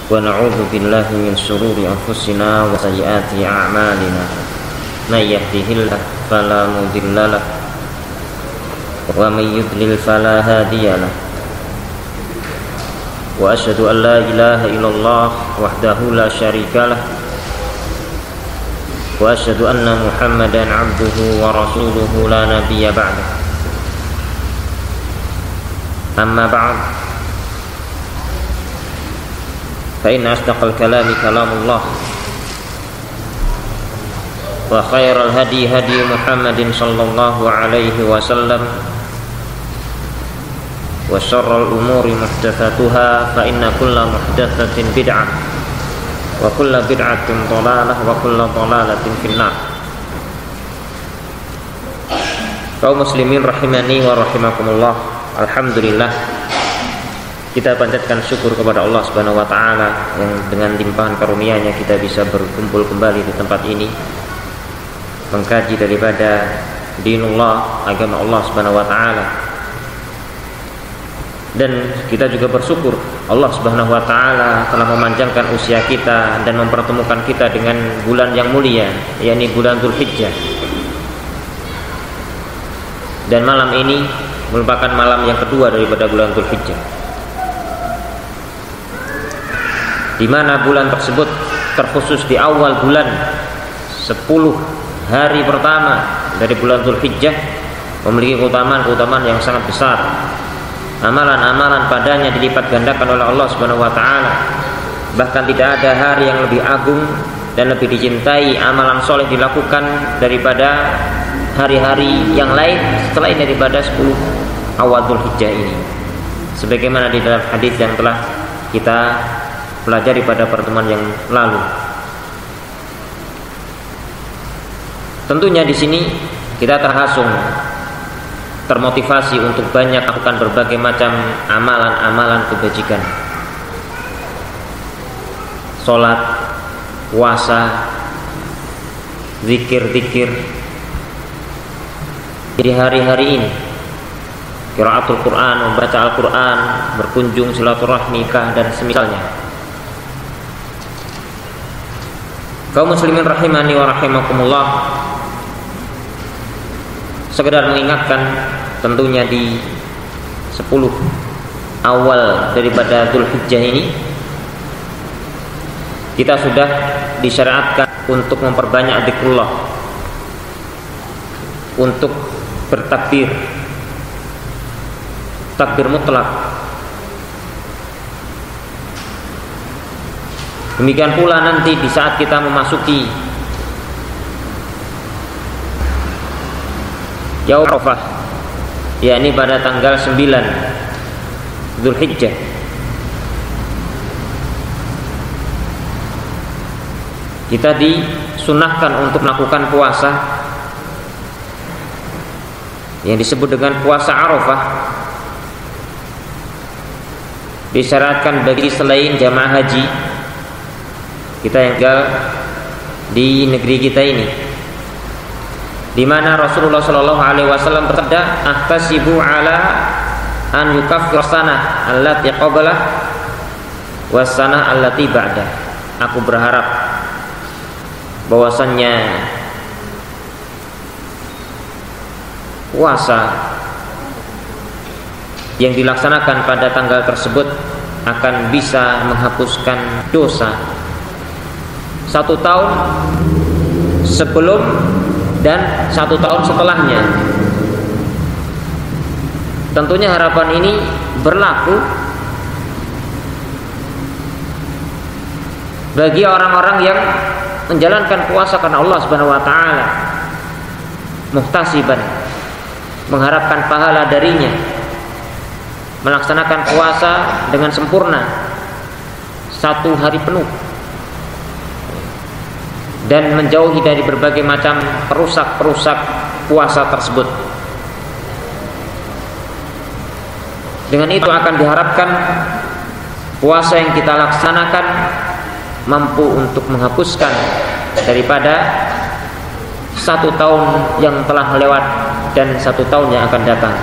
ونعوذ بالله من شرور أنفسنا وسيئات أعمالنا من يهده الله فلا مضل له ومن يضلل فلا هادي له وأشهد أن لا إله إلا الله وحده لا شريك له وأشهد أن محمدا عبده ورسوله لا نبي بعده أما بعد فإن أصدق الكلام كلام الله وخير الهدي هدي محمد صلى الله عليه وسلم وشر الأمور محدثاتها فإن كل محدثة بدعة وكل بدعة ضلالة وكل ضلالة في النار. Kaum muslimin rahimani wa rahimakumullah. Alhamdulillah, kita panjatkan syukur kepada Allah Subhanahu wa taala yang dengan limpahan karunia-Nya kita bisa berkumpul kembali di tempat ini mengkaji daripada dinullah, agama Allah Subhanahu wa taala. Dan kita juga bersyukur Allah Subhanahu wa taala telah memanjangkan usia kita dan mempertemukan kita dengan bulan yang mulia, yakni bulan Dzulhijjah. Dan malam ini merupakan malam yang kedua daripada bulan Dzulhijjah, di mana bulan tersebut terkhusus di awal bulan 10 hari pertama dari bulan Dzulhijjah memiliki keutamaan yang sangat besar. Amalan-amalan padanya dilipat gandakan oleh Allah Subhanahu wa taala. Bahkan tidak ada hari yang lebih agung dan lebih dicintai amalan soleh dilakukan daripada hari-hari yang lain selain daripada 10 awal Dzulhijjah ini. Sebagaimana di dalam hadis yang telah kita pelajari pada pertemuan yang lalu. Tentunya di sini kita terhasung, termotivasi untuk banyak melakukan berbagai macam amalan-amalan kebajikan. Salat, puasa, zikir-zikir di hari-hari ini. Qiraatul Quran, membaca Al-Quran, berkunjung silaturahmi dan semisalnya. Kaum muslimin rahimani wa rahimakumullah, sekedar mengingatkan, tentunya di 10 awal daripada Dzulhijjah ini kita sudah disyariatkan untuk memperbanyak zikrullah, untuk bertakbir, takbir mutlak. Demikian pula nanti di saat kita memasuki Yaum Arafah, yakni pada tanggal 9 Dzulhijjah, kita disunahkan untuk melakukan puasa yang disebut dengan puasa Arafah. Disyaratkan bagi selain jamaah haji kita yang tinggal di negeri kita ini, di mana Rasulullah Shallallahu Alaihi Wasallam bersabda, "Ahtasibu ala an yukaffir sanah allati qablah was sanah allati ba'dah." Aku berharap bahwasannya puasa yang dilaksanakan pada tanggal tersebut akan bisa menghapuskan dosa 1 tahun sebelum dan 1 tahun setelahnya. Tentunya harapan ini berlaku bagi orang-orang yang menjalankan puasa karena Allah Subhanahu wa taala, muhtasiban, mengharapkan pahala darinya, melaksanakan puasa dengan sempurna 1 hari penuh dan menjauhi dari berbagai macam perusak-perusak puasa tersebut. Dengan itu akan diharapkan puasa yang kita laksanakan mampu untuk menghapuskan daripada 1 tahun yang telah lewat dan 1 tahun yang akan datang.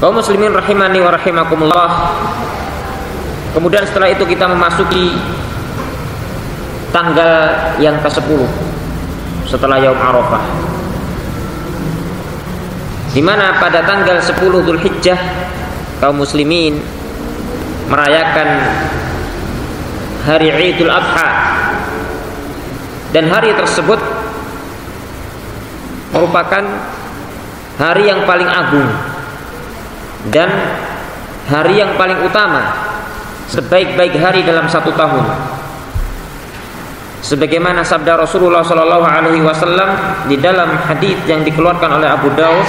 Kaum muslimin rahimani wa rahimakumullah. Kemudian setelah itu kita memasuki tanggal yang ke-10 setelah Yaum Arafah, di mana pada tanggal 10 Dzulhijjah kaum muslimin merayakan hari Idul Adha, dan hari tersebut merupakan hari yang paling agung dan hari yang paling utama, sebaik-baik hari dalam satu tahun. Sebagaimana sabda Rasulullah sallallahu alaihi wasallam di dalam hadis yang dikeluarkan oleh Abu Dawud,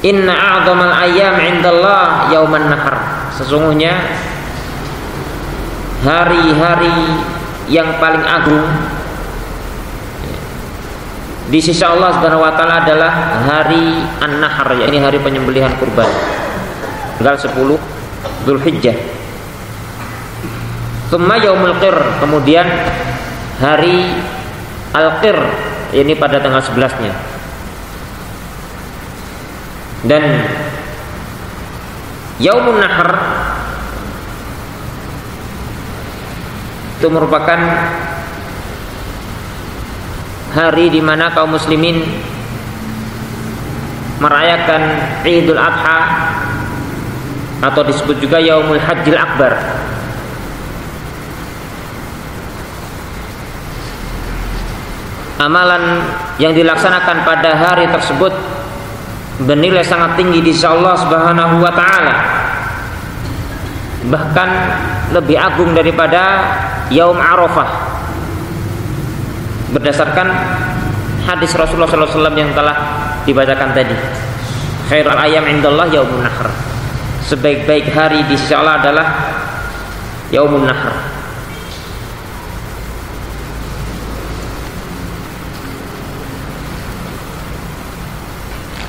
"Inna a'dhamal ayyam 'indallah yauman nahar." Sesungguhnya hari-hari yang paling agung di sisi Allah Subhanahu wa taala adalah hari An-Nahr, yakni hari penyembelihan kurban, tanggal 10 Dzulhijjah. Tsumma yaumul qir, kemudian hari Al-Qir, ini pada tanggal 11-nya. Dan Yaumun Nahr itu merupakan hari di mana kaum muslimin merayakan Idul Adha, atau disebut juga Yaumul Hajjil Akbar. Amalan yang dilaksanakan pada hari tersebut bernilai sangat tinggi di sisi Allah Subhanahu wa taala, bahkan lebih agung daripada Yaum Arafah, berdasarkan hadis Rasulullah SAW yang telah dibacakan tadi. Khairul ayyam indallah yaumun nahr, sebaik-baik hari di sisi Allah adalah Yaumun Nahr.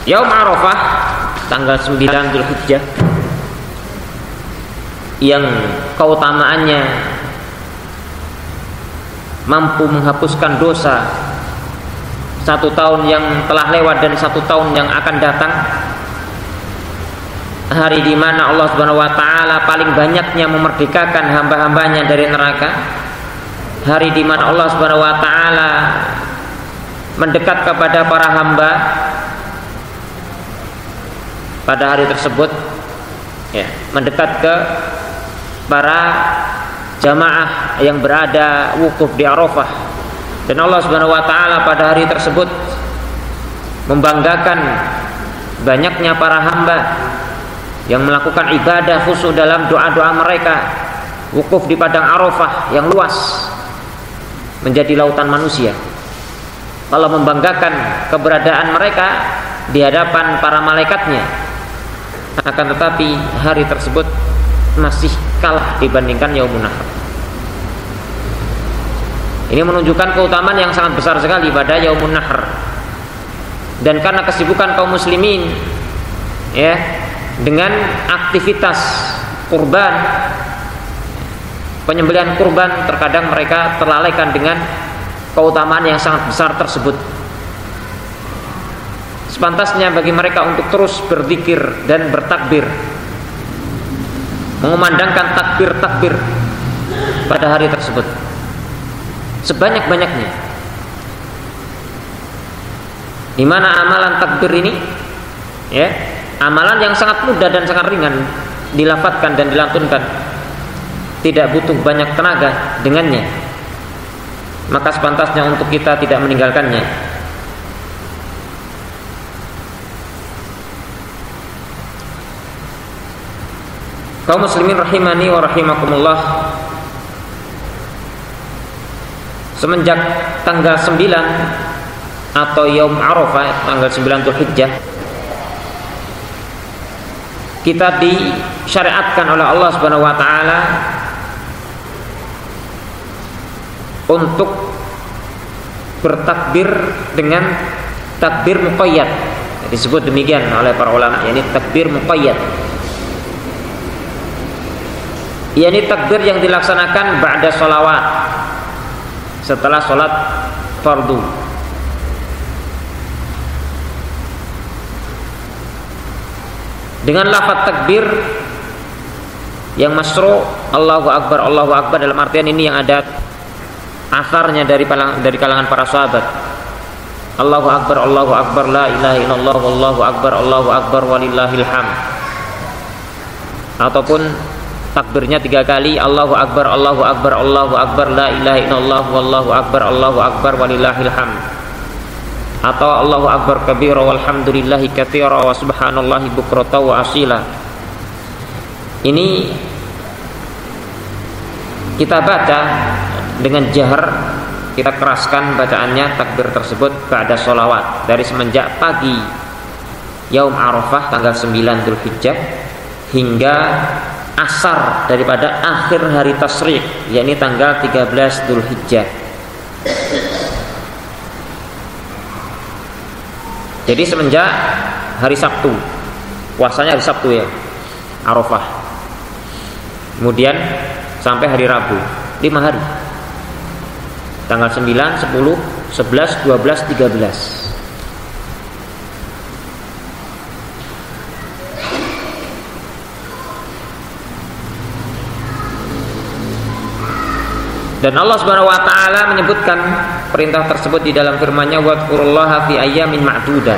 Yaum Arafah tanggal 9 Dzulhijjah, yang keutamaannya mampu menghapuskan dosa satu tahun yang telah lewat dan satu tahun yang akan datang. Hari di mana Allah Subhanahu wa taala paling banyaknya memerdekakan hamba-hambanya dari neraka. Hari di mana Allah Subhanahu wa taala mendekat kepada para hamba pada hari tersebut, ya, mendekat ke para jamaah yang berada wukuf di Arafah. Dan Allah Subhanahu wa taala pada hari tersebut membanggakan banyaknya para hamba yang melakukan ibadah khusyuk dalam doa-doa mereka, wukuf di padang Arafah yang luas menjadi lautan manusia. Allah membanggakan keberadaan mereka di hadapan para malaikatnya. Akan tetapi hari tersebut masih kalah dibandingkan Yaumun Nahr. Ini menunjukkan keutamaan yang sangat besar sekali pada Yaumun Nahr. Dan karena kesibukan kaum muslimin, ya, dengan aktivitas kurban, penyembelihan kurban, terkadang mereka terlalaikan dengan keutamaan yang sangat besar tersebut. Sepantasnya bagi mereka untuk terus berzikir dan bertakbir, mengumandangkan takbir-takbir pada hari tersebut sebanyak-banyaknya. Di mana amalan takbir ini, ya, amalan yang sangat mudah dan sangat ringan dilafadzkan dan dilantunkan, tidak butuh banyak tenaga dengannya, maka sepantasnya untuk kita tidak meninggalkannya. Kaum muslimin rahimani wa rahimakumullah, semenjak tanggal 9 atau Yaum Arafah, tanggal 9 Dzulhijjah, kita disyariatkan oleh Allah Subhanahu wa taala untuk bertakbir dengan takbir muqayyad. Disebut demikian oleh para ulama, yakni takbir muqayyad. Yakni takbir yang dilaksanakan ba'da sholawat, setelah sholat fardu. dengan lafaz takbir yang masyru', Allahu Akbar dalam artian ini yang ada asarnya dari kalangan para sahabat. Allahu Akbar, la ilaha illallah, Allahu Akbar walillahil hamd. Ataupun takbirnya 3 kali, Allahu Akbar, la ilaha illallah, Allahu Akbar walillahil hamd. Atau Allahu Akbar kabira walhamdulillahi katsira wa subhanallahi bukratan wa asila. Ini kita baca dengan jahar, kita keraskan bacaannya takbir tersebut ba'da sholawat, dari semenjak pagi Yaum Arafah tanggal 9 Dzulhijjah hingga asar daripada akhir hari tasyrik, yakni tanggal 13 Dzulhijjah. Jadi semenjak hari Sabtu, puasanya hari Sabtu ya, Arafah, kemudian sampai hari Rabu, 5 hari, tanggal 9, 10, 11, 12, 13. Dan Allah Subhanahu wa taala menyebutkan perintah tersebut di dalam firman-Nya, wadzurullaha fi ayyamin ma'dudah.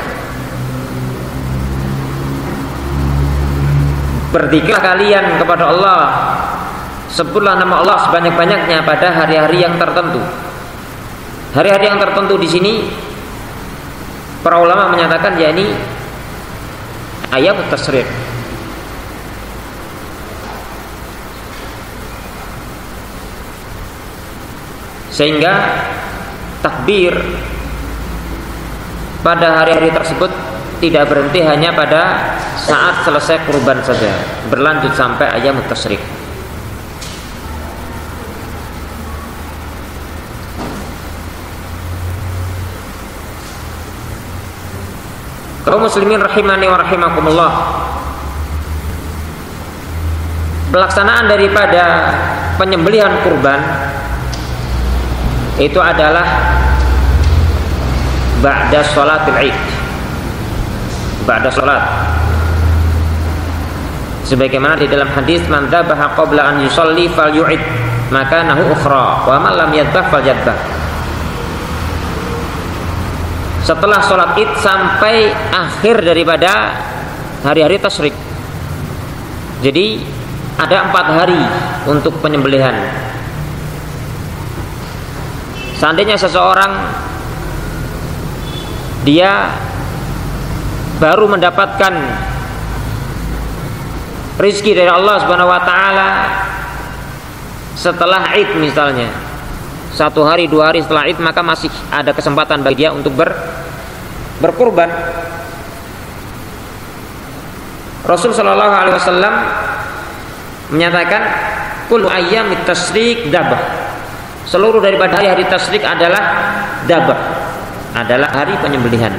Berzikirlah kalian kepada Allah, sebutlah nama Allah sebanyak-banyaknya pada hari-hari yang tertentu. Hari-hari yang tertentu di sini para ulama menyatakan yakni ayyamut tasyrik. Sehingga takbir pada hari-hari tersebut tidak berhenti hanya pada saat selesai kurban saja, berlanjut sampai ayyamut tasyrik. Kaum muslimin rahimani wa rahimakumullah, pelaksanaan daripada penyembelihan kurban itu adalah ba'da sholatil Id, ba'da sholat, sebagaimana di dalam hadis man dzabaha qabla an yusalli falyu'id maka nahu ukhra wa man lam yadzbah falyadzbah. Setelah sholat Id sampai akhir daripada hari-hari tasyrik. Jadi ada 4 hari untuk penyembelihan. Seandainya seseorang dia baru mendapatkan rizki dari Allah Subhanahu wa taala setelah Id misalnya, 1 hari 2 hari setelah Id, maka masih ada kesempatan bagi dia untuk berkurban. Rasul sallallahu alaihi wasallam menyatakan kullu ayyamit tasyrik dzabh. Seluruh daripada hari-hari tasyrik adalah dzabh, adalah hari penyembelihan.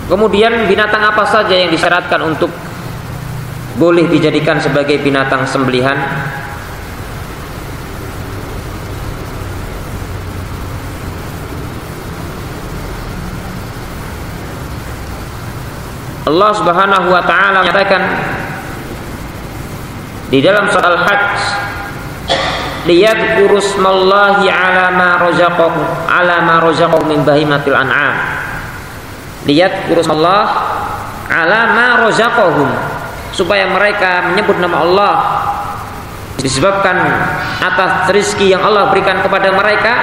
Kemudian binatang apa saja yang disyaratkan untuk boleh dijadikan sebagai binatang sembelihan? Allah Subhanahu wa taala menyatakan di dalam surat Al-Hajj, liyadhkuru smallahi ala ma razaqahum min bahimatil an'am. Liyadhkuru smallahi ala ma razaqahum, supaya mereka menyebut nama Allah disebabkan atas rezeki yang Allah berikan kepada mereka,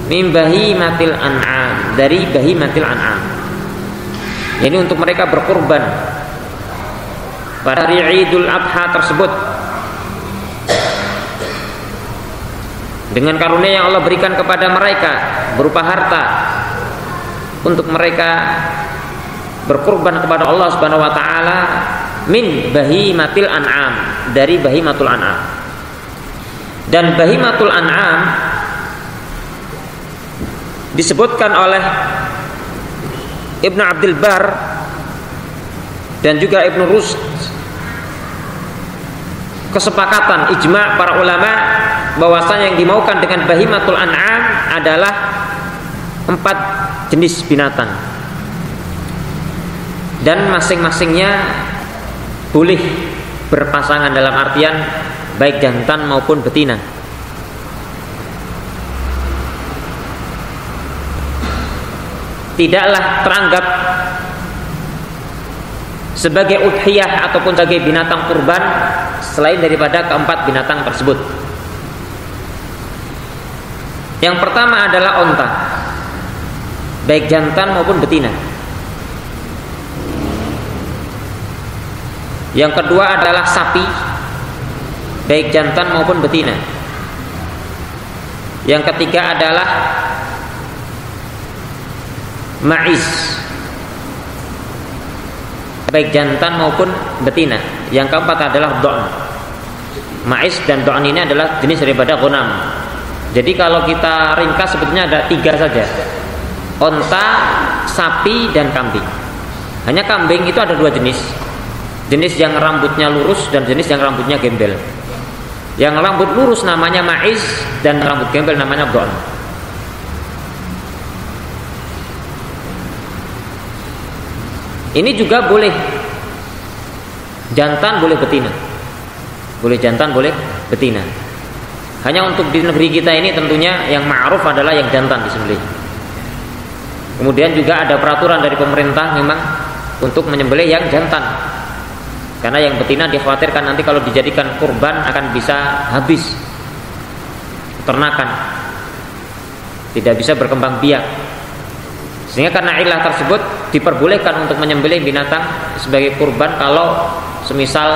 min bahimatil an'am, dari bahimatil an'am. Ini untuk mereka berkurban pada hari Idul Adha tersebut dengan karunia yang Allah berikan kepada mereka berupa harta, untuk mereka berkurban kepada Allah Subhanahu wa taala min bahimatil an'am, dari bahimatul an'am. Dan bahimatul an'am disebutkan oleh Ibnu Abdul Bar dan juga Ibnu Rusd, kesepakatan ijma' para ulama bahwasanya yang dimaukan dengan bahimatul an'am adalah 4 jenis binatang, dan masing-masingnya boleh berpasangan dalam artian baik jantan maupun betina. Tidaklah teranggap sebagai udhiyah ataupun sebagai binatang kurban selain daripada keempat binatang tersebut. Yang pertama adalah onta, baik jantan maupun betina. Yang kedua adalah sapi, baik jantan maupun betina. Yang ketiga adalah ma'iz, baik jantan maupun betina. Yang keempat adalah do'n. Ma'iz dan do'n ini adalah jenis daripada ghanam. Jadi kalau kita ringkas sebetulnya ada 3 saja: onta, sapi, dan kambing. Hanya kambing itu ada 2 jenis. Jenis yang rambutnya lurus dan jenis yang rambutnya gembel. Yang rambut lurus namanya ma'iz, dan rambut gembel namanya do'n. Ini juga boleh jantan, boleh betina. Boleh jantan, boleh betina. Hanya untuk di negeri kita ini tentunya yang ma'ruf adalah yang jantan disembelih. Kemudian juga ada peraturan dari pemerintah memang untuk menyembelih yang jantan, karena yang betina dikhawatirkan nanti kalau dijadikan kurban akan bisa habis ternakan, tidak bisa berkembang biak. Sehingga karena ilah tersebut diperbolehkan untuk menyembelih binatang sebagai kurban kalau semisal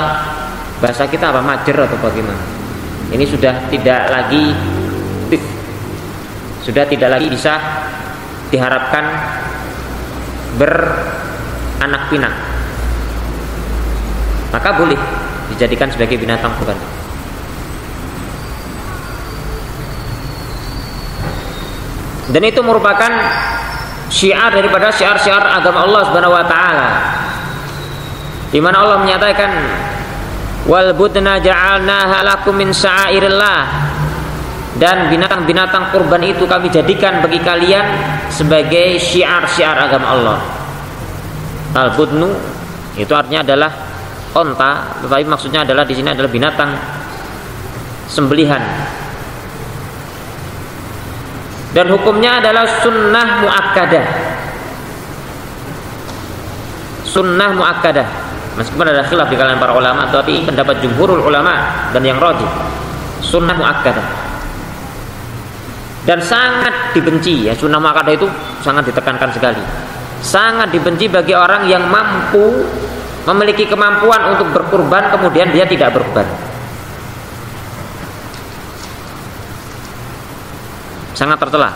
bahasa kita apa, majer atau bagaimana. Ini sudah tidak lagi bisa diharapkan beranak pinak, maka boleh dijadikan sebagai binatang kurban. Dan itu merupakan syiar daripada syiar-syiar agama Allah Subhanahu wa taala, di mana Allah menyatakan wal budna ja'alnaha lakum min sya'airillah, dan binatang-binatang kurban itu kami jadikan bagi kalian sebagai syiar-syiar agama Allah. Al budnu itu artinya adalah onta, tetapi maksudnya adalah di sini adalah binatang sembelihan. Dan hukumnya adalah sunnah muakkadah. Sunnah muakkadah. Meskipun ada khilaf di kalangan para ulama, tapi pendapat jumhurul ulama dan yang rajih sunnah muakkadah. Dan sangat dibenci ya, sunnah muakkadah itu sangat ditekankan sekali. Sangat dibenci bagi orang yang mampu, memiliki kemampuan untuk berkurban kemudian dia tidak berkurban. Sangat tercela.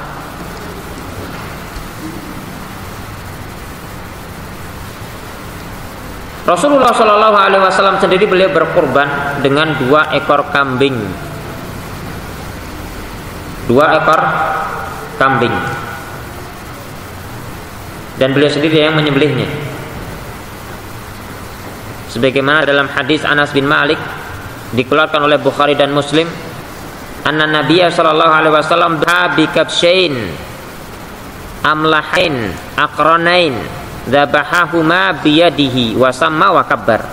Rasulullah Shallallahu Alaihi Wasallam sendiri beliau berkurban dengan 2 ekor kambing. 2 ekor kambing. Dan beliau sendiri yang menyembelihnya. Sebagaimana dalam hadis Anas bin Malik dikeluarkan oleh Bukhari dan Muslim, anna Nabiyya sallallahu alaihi wasallam bi kabshain amlahain aqranain dzabahahuma biyadihi wa samma wa kabbar.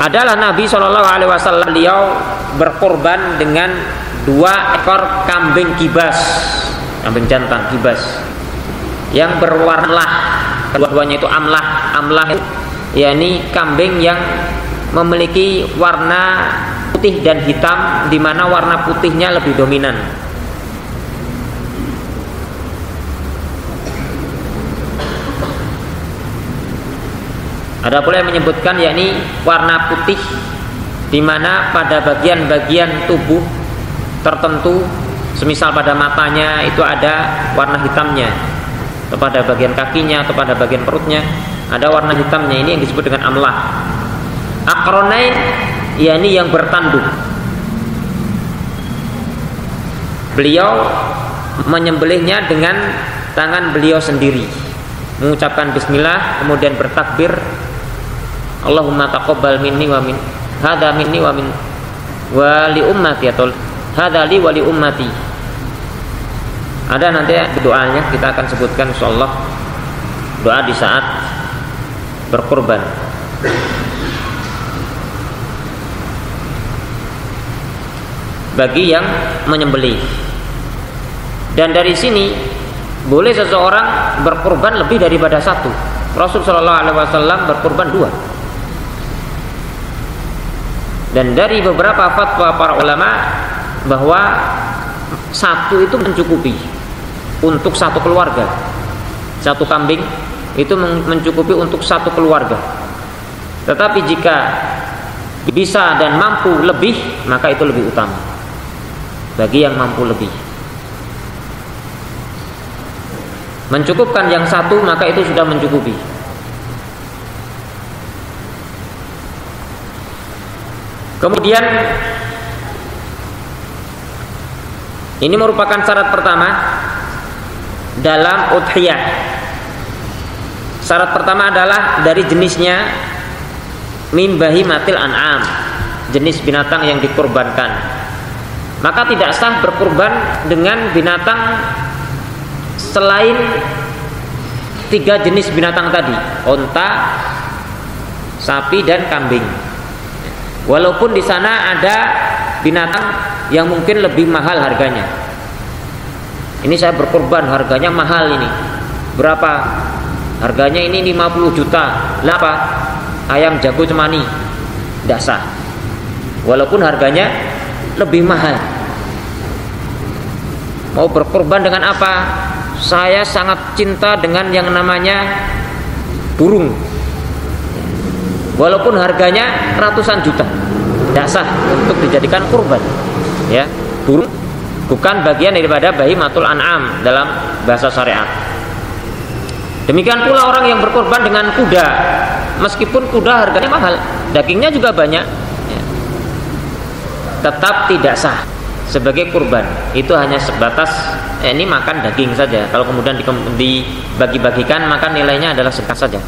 Adalah Nabi sallallahu alaihi wasallam beliau berkorban dengan 2 ekor kambing kibas, kambing jantan kibas yang berwarna, kedua-duanya itu amlah. Amlah yakni kambing yang memiliki warna putih dan hitam, di mana warna putihnya lebih dominan. Ada pula yang menyebutkan yakni warna putih, di mana pada bagian-bagian tubuh tertentu, semisal pada matanya itu ada warna hitamnya, atau pada bagian kakinya atau pada bagian perutnya ada warna hitamnya, ini yang disebut dengan amlah. aqronain, yakni yang bertanduk. Beliau menyembelihnya dengan tangan beliau sendiri, mengucapkan bismillah, kemudian bertakbir, Allahumma taqabbal minni wa min hadza minni wa min wa li ummati, atau hadza li wa li ummati. Ada nanti doanya, kita akan sebutkan insyaallah, doa di saat berkurban. Bagi yang menyembelih. Dan dari sini boleh seseorang berkurban lebih daripada satu. Rasul sallallahu alaihi wasallam berkurban 2. Dan dari beberapa fatwa para ulama bahwa satu itu mencukupi untuk satu keluarga. Satu kambing itu mencukupi untuk satu keluarga. Tetapi jika bisa dan mampu lebih, maka itu lebih utama bagi yang mampu lebih. Mencukupkan yang satu, maka itu sudah mencukupi. Kemudian ini merupakan syarat pertama dalam udhiyah. Syarat pertama adalah dari jenisnya min bahimatil an'am, jenis binatang yang dikurbankan. Maka tidak sah berkurban dengan binatang selain 3 jenis binatang tadi, onta, sapi, dan kambing. Walaupun di sana ada binatang yang mungkin lebih mahal harganya. Ini saya berkurban, harganya mahal ini. Berapa? Harganya ini 50 juta. Lah apa? Ayam jago cemani. Tidak sah. Walaupun harganya lebih mahal. Mau berkurban dengan apa? Saya sangat cinta dengan yang namanya burung. Walaupun harganya ratusan juta, tidak sah untuk dijadikan kurban. Ya, burung bukan bagian daripada bahimatul an'am dalam bahasa syariat. Demikian pula orang yang berkorban dengan kuda, meskipun kuda harganya mahal, dagingnya juga banyak, ya, tetap tidak sah sebagai kurban. Itu hanya sebatas ini makan daging saja. Kalau kemudian dibagi-bagikan, maka nilainya adalah sedekah saja,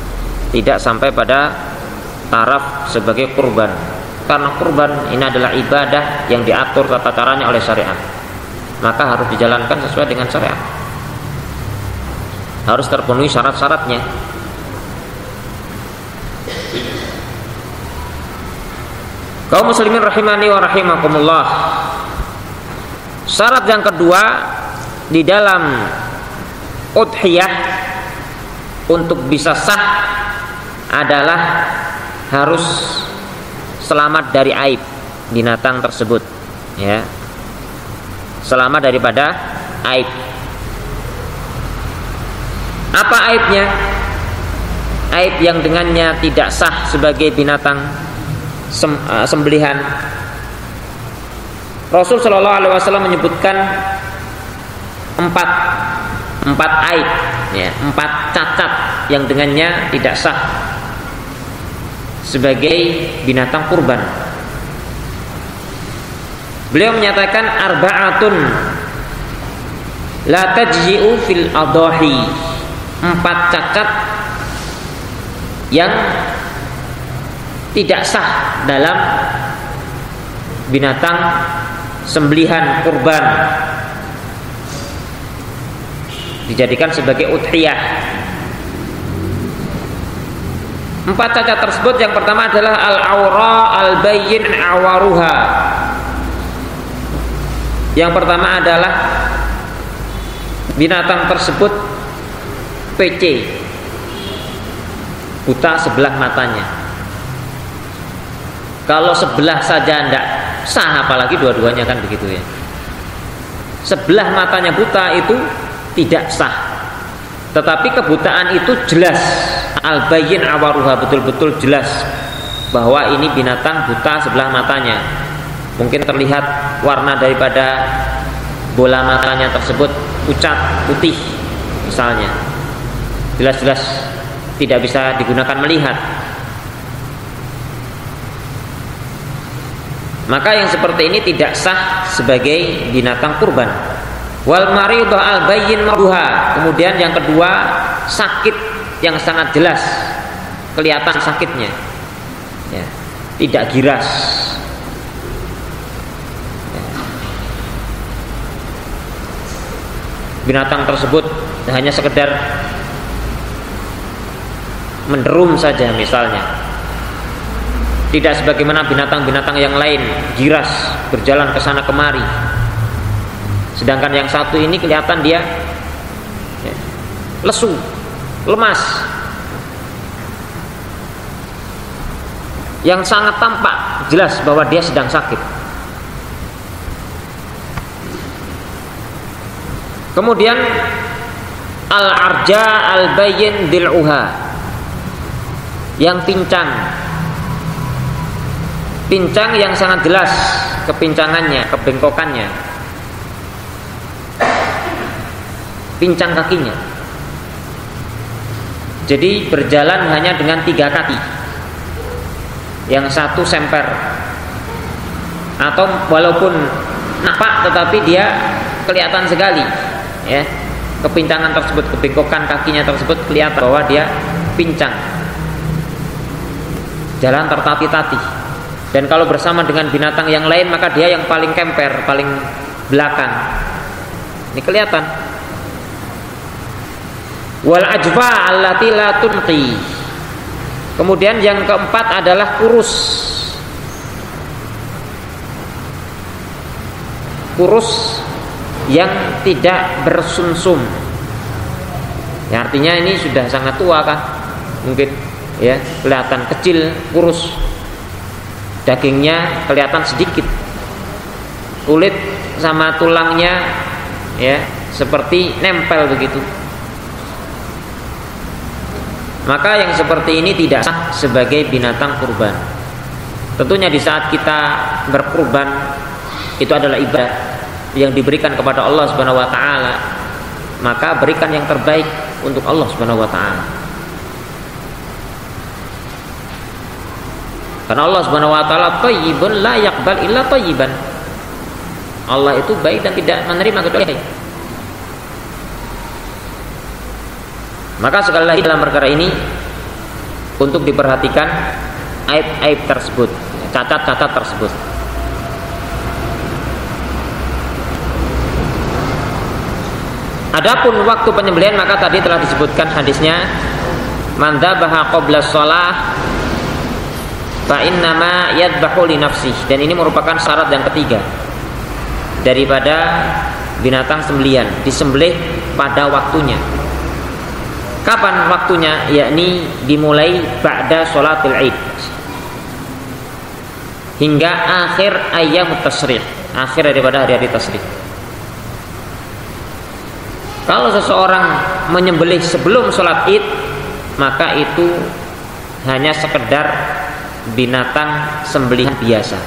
tidak sampai pada taraf sebagai kurban. Karena kurban ini adalah ibadah yang diatur tata caranya oleh syariat, maka harus dijalankan sesuai dengan syariat, harus terpenuhi syarat-syaratnya. Kaum muslimin rahimani wa rahimakumullah, syarat yang kedua di dalam udhiyah untuk bisa sah adalah harus selamat dari aib binatang tersebut, ya, selamat daripada aib. Apa aibnya? Aib yang dengannya tidak sah sebagai binatang sembelihan. Rasul Shallallahu Alaihi Wasallam menyebutkan empat aib, ya, 4 cacat yang dengannya tidak sah sebagai binatang kurban. Beliau menyatakan arba'atun la tajzi'u fil adahi, 4 cacat yang tidak sah dalam binatang sembelihan kurban, dijadikan sebagai udhiyah. 4 cacat tersebut, yang pertama adalah al-aura al-bayyin awaruha. Yang pertama adalah binatang tersebut PC, buta sebelah matanya. Kalau sebelah saja tidak sah, apalagi dua-duanya, kan begitu ya. Sebelah matanya buta itu tidak sah, tetapi kebutaan itu jelas, al-bayyin awaruha, betul-betul jelas bahwa ini binatang buta sebelah matanya. Mungkin terlihat warna daripada bola matanya tersebut pucat putih misalnya, jelas-jelas tidak bisa digunakan melihat. maka yang seperti ini tidak sah sebagai binatang kurban. Wal maridah al bayyin marduha. Kemudian yang kedua, sakit yang sangat jelas, kelihatan sakitnya, ya, tidak giras. Binatang tersebut hanya sekedar menderum saja misalnya, tidak sebagaimana binatang-binatang yang lain giras berjalan ke sana kemari. Sedangkan yang satu ini kelihatan dia lesu, lemas, yang sangat tampak jelas bahwa dia sedang sakit. Kemudian al-arja al-bayyin dil'uha, yang pincang yang sangat jelas kepincangannya, kebengkokannya, pincang kakinya. Jadi berjalan hanya dengan 3 kaki, yang satu semper, atau walaupun nampak tetapi dia kelihatan sekali, ya, kepincangan tersebut, kebengkokan kakinya tersebut kelihatan bahwa dia pincang, jalan tertatih-tatih. Dan kalau bersama dengan binatang yang lain maka dia yang paling kemper, paling belakang. Ini kelihatan. Wal ajfa allati la tunqi. Kemudian yang keempat adalah kurus. Kurus yang tidak bersumsum. Ya, artinya ini sudah sangat tua kah? Mungkin, ya, kelihatan kecil, kurus. Dagingnya kelihatan sedikit. Kulit sama tulangnya, ya, seperti nempel begitu. Maka yang seperti ini tidak sah sebagai binatang kurban. Tentunya di saat kita berkurban, itu adalah ibadah yang diberikan kepada Allah Subhanahu wa taala, maka berikan yang terbaik untuk Allah Subhanahu wa taala. Karena Allah Subhanahu wa taala thayyibun la yaqbal illa thayyiban. Allah itu baik dan tidak menerima kecuali baik. Maka sekali lagi dalam perkara ini untuk diperhatikan aib-aib tersebut, cacat-cacat tersebut. Adapun waktu penyembelihan maka tadi telah disebutkan hadisnya, man dzabaha qabla shalah fa innama yadbahu li nafsihi, dan ini merupakan syarat yang ketiga daripada binatang sembelihan, disembelih pada waktunya. Kapan waktunya? Yakni dimulai ba'da sholatil Id hingga akhir ayyamut tasyrik, akhir daripada hari-hari tasyrik. Kalau seseorang menyembelih sebelum sholat Id, maka itu hanya sekedar binatang sembelihan biasa.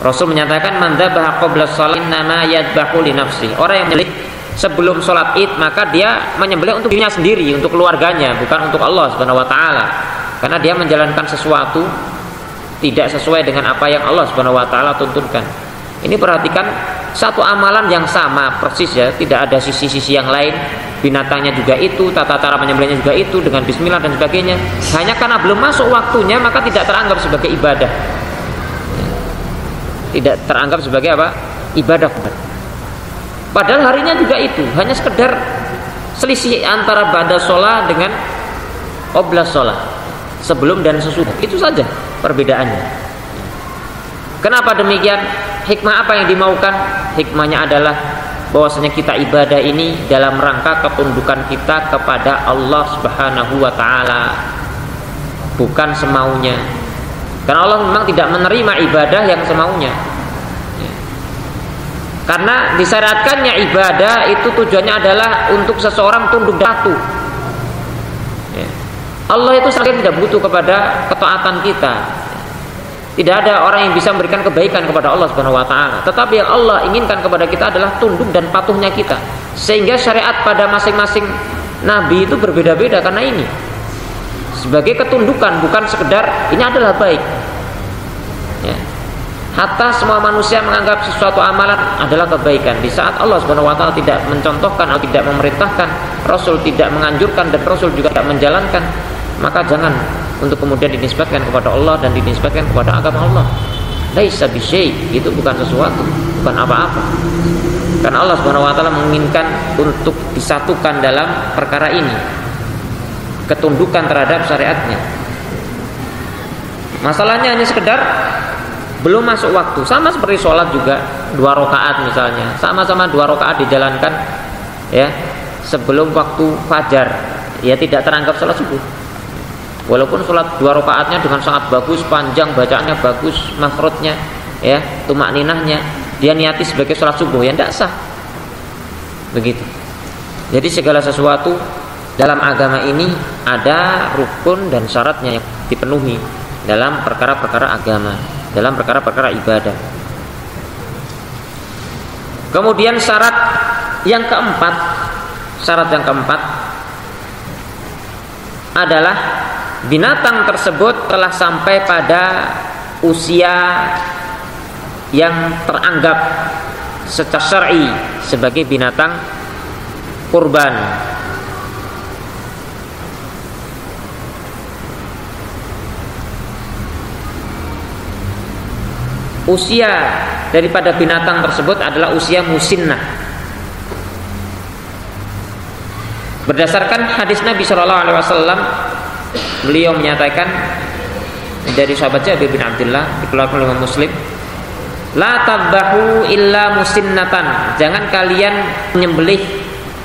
Rasul menyatakan man dzabaha qabla shalah innama yadbahu li nafsi. Orang yang menyembelih sebelum sholat Id maka dia menyembelih untuk dirinya sendiri, untuk keluarganya, bukan untuk Allah Subhanahu wa taala. Karena dia menjalankan sesuatu tidak sesuai dengan apa yang Allah Subhanahu wa taala tuntunkan. Ini perhatikan, satu amalan yang sama persis, ya, tidak ada sisi-sisi yang lain. Binatangnya juga itu, tata cara menyembelihnya juga itu, dengan bismillah dan sebagainya. Hanya karena belum masuk waktunya maka tidak teranggap sebagai ibadah. Tidak teranggap sebagai apa? Ibadah. Padahal harinya juga itu, hanya sekedar selisih antara ba'da shalah dengan qabla shalah, sebelum dan sesudah. Itu saja perbedaannya. Kenapa demikian? Hikmah apa yang dimaukan? Hikmahnya adalah bahwasanya kita ibadah ini dalam rangka ketundukan kita kepada Allah Subhanahu wa taala, bukan semaunya. Karena Allah memang tidak menerima ibadah yang semaunya. Karena disyariatkannya ibadah itu tujuannya adalah untuk seseorang tunduk dan patuh. Allah itu sangat tidak butuh kepada ketaatan kita. Tidak ada orang yang bisa memberikan kebaikan kepada Allah Subhanahu wa taala. Tetapi yang Allah inginkan kepada kita adalah tunduk dan patuhnya kita. Sehingga syariat pada masing-masing nabi itu berbeda-beda karena ini. sebagai ketundukan, bukan sekedar ini adalah baik ya. Hatta semua manusia menganggap sesuatu amalan adalah kebaikan. Di saat Allah Subhanahu wa taala tidak mencontohkan atau tidak memerintahkan, Rasul tidak menganjurkan dan Rasul juga tidak menjalankan, maka jangan untuk kemudian dinisbatkan kepada Allah dan dinisbatkan kepada agama Allah. Laisa bisyai, itu bukan sesuatu, bukan apa-apa. Karena Allah Subhanahu wa taala menginginkan untuk disatukan dalam perkara ini, ketundukan terhadap syariatnya. Masalahnya hanya sekedar belum masuk waktu. Sama seperti sholat juga 2 rakaat misalnya, sama-sama 2 rakaat dijalankan ya sebelum waktu fajar, ya tidak teranggap sholat subuh. Walaupun sholat 2 rakaatnya dengan sangat bagus, panjang, bacaannya bagus, makhrajnya ya, tumakninahnya, dia niati sebagai sholat subuh, ya tidak sah. Begitu. Jadi segala sesuatu dalam agama ini ada rukun dan syaratnya yang dipenuhi dalam perkara-perkara agama, dalam perkara-perkara ibadah. Kemudian syarat yang keempat adalah binatang tersebut telah sampai pada usia yang teranggap secara syar'i sebagai binatang kurban. Usia daripada binatang tersebut adalah usia musinnah. Berdasarkan hadis Nabi Shallallahu Alaihi Wasallam, beliau menyatakan dari sahabat Jabir bin Abdullah, dikeluarkan oleh Muslim, la tadbahu illa musinnatan, jangan kalian menyembelih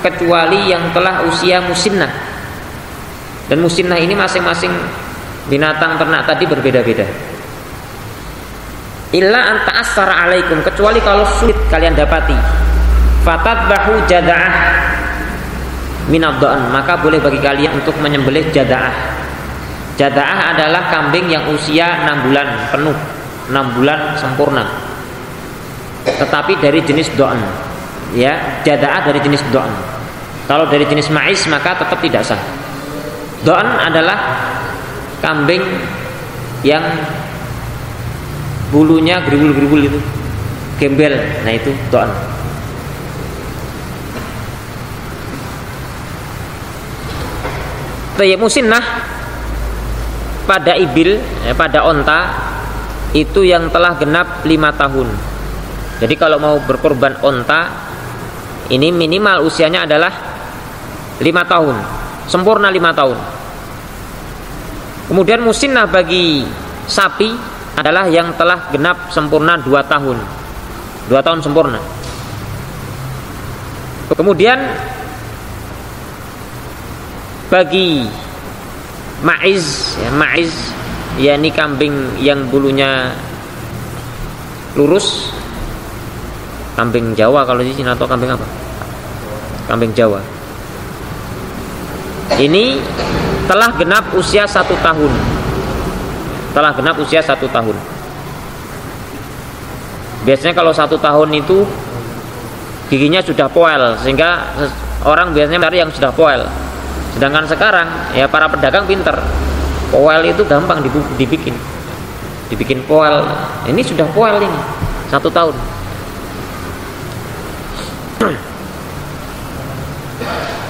kecuali yang telah usia musinnah. Dan musinnah ini masing-masing binatang ternak tadi berbeda-beda. Illa anta asara alaikum, kecuali kalau sulit kalian dapati, fatadbahu jada'ah minadhan, maka boleh bagi kalian untuk menyembelih jada'ah. Jada'ah adalah kambing yang usia 6 bulan penuh, 6 bulan sempurna, tetapi dari jenis do'an ya, jada'ah dari jenis do'an. Kalau dari jenis ma'is maka tetap tidak sah. Do'an adalah kambing yang bulunya geribul-geribul itu, gembel, nah itu do'an. Tayyib musinnah pada ibil, pada onta itu yang telah genap 5 tahun. Jadi kalau mau berkorban onta ini minimal usianya adalah 5 tahun, sempurna 5 tahun. Kemudian musinnah bagi sapi adalah yang telah genap sempurna 2 tahun, 2 tahun sempurna. Kemudian bagi ma'iz ya, ma'iz yakni kambing yang bulunya lurus, kambing Jawa kalau di sini, atau kambing apa? Kambing Jawa. Ini telah genap usia 1 tahun. Telah genap usia 1 tahun. Biasanya kalau 1 tahun itu giginya sudah poel, sehingga orang biasanya mencari yang sudah poel. Sedangkan sekarang ya para pedagang pinter, poel itu gampang dibikin poel. Ini sudah poel ini 1 tahun.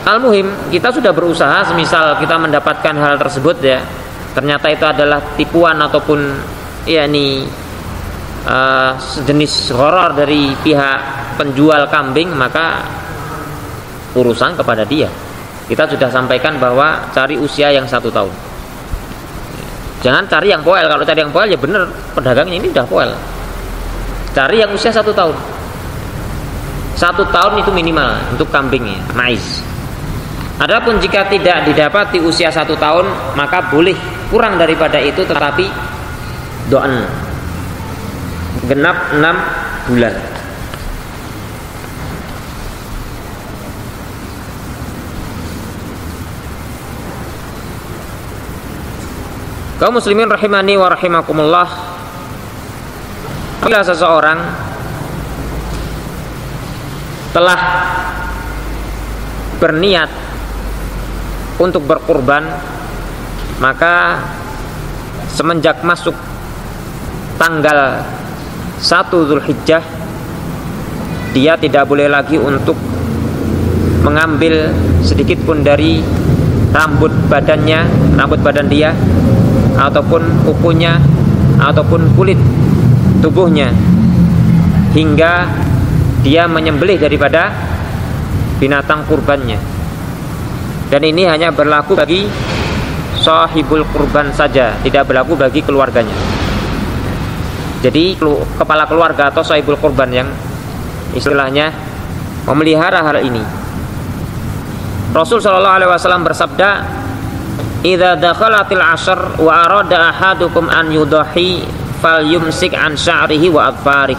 Al-muhim, kita sudah berusaha, semisal kita mendapatkan hal tersebut ya, ternyata itu adalah tipuan ataupun yakni sejenis horor dari pihak penjual kambing, maka urusan kepada dia. Kita sudah sampaikan bahwa cari usia yang 1 tahun. Jangan cari yang poel. Kalau cari yang poel ya benar, pedagangnya ini sudah poel. Cari yang usia 1 tahun. 1 tahun itu minimal untuk kambingnya, maiz. Adapun jika tidak didapati usia 1 tahun, maka boleh kurang daripada itu, tetapi do'an genap 6 bulan. Kaum muslimin rahimani wa rahimakumullah, bila seseorang telah berniat untuk berkurban maka semenjak masuk tanggal 1 Zulhijjah dia tidak boleh lagi untuk mengambil sedikit pun dari rambut badan dia ataupun kukunya ataupun kulit tubuhnya hingga dia menyembelih daripada binatang kurbannya. Dan ini hanya berlaku bagi sahibul kurban saja, tidak berlaku bagi keluarganya. Jadi kepala keluarga atau sahibul kurban yang istilahnya memelihara hal ini. Rasul sallallahu alaihi wasallam bersabda, "Idza dakhalatil 'ashr wa arada ahadukum an yudahi falyumsik an sya'rihi wa adfarih."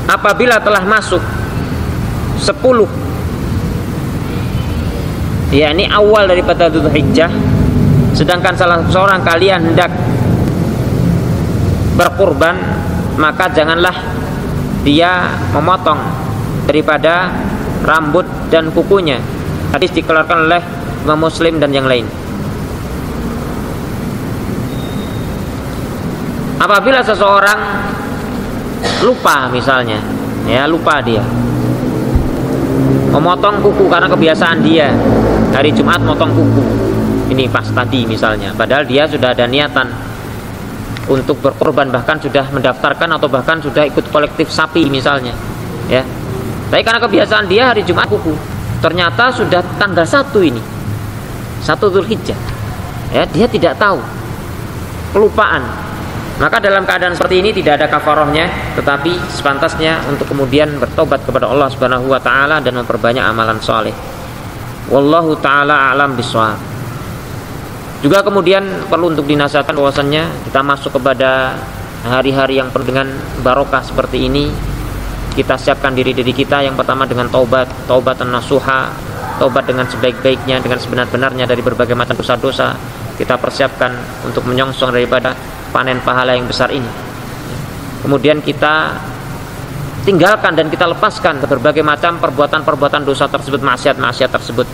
Apabila telah masuk 10, yakni awal daripada Dzulhijjah, sedangkan salah seorang kalian hendak berkurban, maka janganlah dia memotong daripada rambut dan kukunya. Hadis dikeluarkan oleh Imam Muslim dan yang lain. Apabila seseorang lupa misalnya, lupa dia memotong kuku karena kebiasaan dia hari Jumat motong kuku, ini pas tadi misalnya, padahal dia sudah ada niatan untuk berkorban, bahkan sudah mendaftarkan atau bahkan sudah ikut kolektif sapi misalnya, ya. Tapi karena kebiasaan dia hari Jumat kuku, ternyata sudah tanggal 1 ini, 1 Dzulhijjah, ya, dia tidak tahu, kelupaan. Maka dalam keadaan seperti ini tidak ada kafarahnya, tetapi sepantasnya untuk kemudian bertobat kepada Allah Subhanahu wa taala dan memperbanyak amalan saleh. Wallahu taala a'lam bishawab. Juga kemudian perlu untuk dinasihatkan bahwasannya kita masuk kepada hari-hari yang penuh dengan barokah seperti ini. Kita siapkan diri kita yang pertama dengan taubatan nasuha, taubat dengan sebaik-baiknya, dengan sebenar-benarnya dari berbagai macam dosa-dosa. Kita persiapkan untuk menyongsong daripada panen pahala yang besar ini. Kemudian kita tinggalkan dan kita lepaskan berbagai macam perbuatan-perbuatan dosa tersebut, maksiat-maksiat tersebut.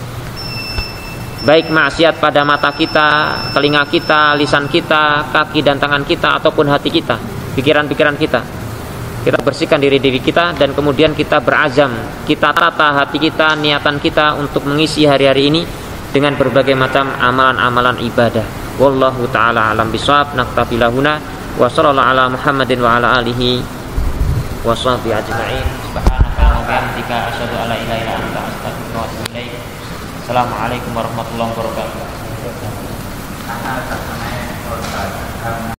Baik maksiat pada mata kita, telinga kita, lisan kita, kaki dan tangan kita, ataupun hati kita, pikiran-pikiran kita. Kita bersihkan diri kita dan kemudian kita berazam, kita tata hati kita, niatan kita untuk mengisi hari-hari ini dengan berbagai macam amalan-amalan ibadah. Wallahu ta'ala alam bisawab. Naktafi lahuna wa sallallahu ala Muhammadin wa ala alihi wa sahbihi ajma'in. Subhanaka wa bihamdika asyhadu an la ilaha illa anta astaghfiruka wa atubu ilaik. Assalamualaikum warahmatullahi wabarakatuh.